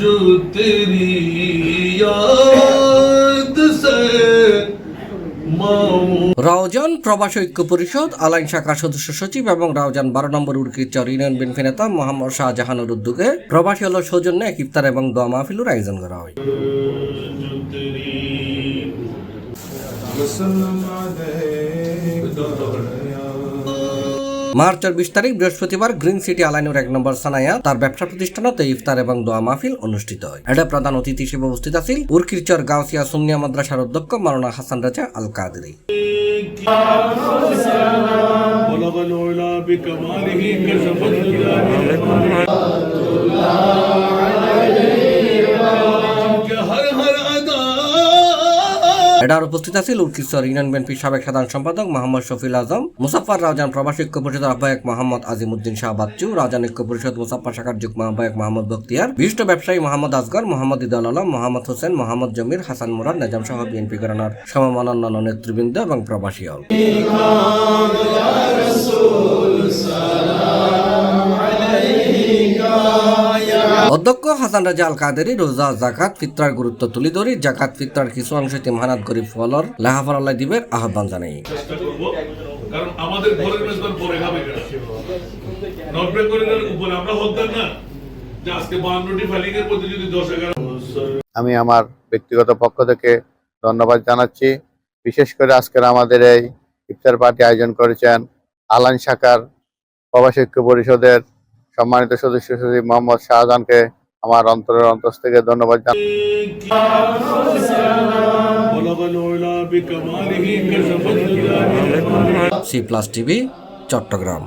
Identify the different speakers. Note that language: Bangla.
Speaker 1: जो तेरी याद से
Speaker 2: রাউজান প্রবাসী ঐক্য পরিষদ আলাইন শাখার সদস্য সচিব এবং রাউজান 12 নম্বর উরকিচর ইউনিয়ন বিএনপি নেতা মোহাম্মদ শাহজাহানের উদ্যোগে প্রবাসী হল সৌজন্যে এক ইফতার এবং দোয়া মাহফিলের আয়োজন করা হয়। মার্চের 20 তারিখ বৃহস্পতিবার গ্রিন সিটি আলাইনুর 1 নম্বর সানায়া তার ব্যবসা প্রতিষ্ঠানত ইফতার এবং দোয়া মাহফিল অনুষ্ঠিত হয়। এটা প্রধান অতিথি হিসেবে উপস্থিত আছেন উরকিচর গাউসিয়া সুন্নিয়া মাদ্রাসার অধ্যক্ষ মাওলানা হাসান রাজা আল কাদেরী। এটার উপস্থিত আছেন উরকিচর ইউনিয়ন বিএনপির সাবেক সাধারণ সম্পাদক মোহাম্মদ শফিউল আজম, মুসাফফর রাউজান প্রবাসী ঐক্য পরিষদ আহ্বায়ক মোহাম্মদ আজিমউদ্দিন শাহ বাচ্চু, রাউজান ঐক্য পরিষদ মুসাফফর শাখার যুগ্ম আহ্বায়ক মোহাম্মদ বখতিয়ার, বিশিষ্ট ব্যবসায়ী মোহাম্মদ আসগর, মোহাম্মদ ইদাল আলম, মোহাম্মদ হোসেন, মোহাম্মদ জমির, হাসান মুরাদ, নিজাম সহ বিএনপি ঘরানার সমমান অন্যান্য নেতৃবৃন্দ এবং প্রবাসী হল। অধ্যক্ষ হাসান রাজা আল কাদেরী রোজা জাকাত ফিতরার গুরুত্ব তুলে ধরে জাকাত ফিতরার কিছু অংশ তিমহানাত গরিব ফলর লাহাফর আল্লাহ দিবের আহ্বান জানাই।
Speaker 1: কারণ আমাদের ঘরের মেজবান পরে খাবে নট রেকর্ডের উপরে আমরা হতাম না যে আজকে 52টি ফাইলিং এর মধ্যে যদি 10-11
Speaker 3: আমি আমার ব্যক্তিগত পক্ষ থেকে ধন্যবাদ জানাচ্ছি। বিশেষ করে আজকের আমাদের এই ইফতার পার্টি আয়োজন করেছেন আলাইন শাখার প্রবাসী ঐক্য পরিষদের সম্মানিত সদস্য সচিব মোহাম্মদ শাহজাহানকে আমার অন্তরের অন্তঃস্থ থেকে ধন্যবাদ জানাচ্ছি।
Speaker 2: C+ TV Chittagong.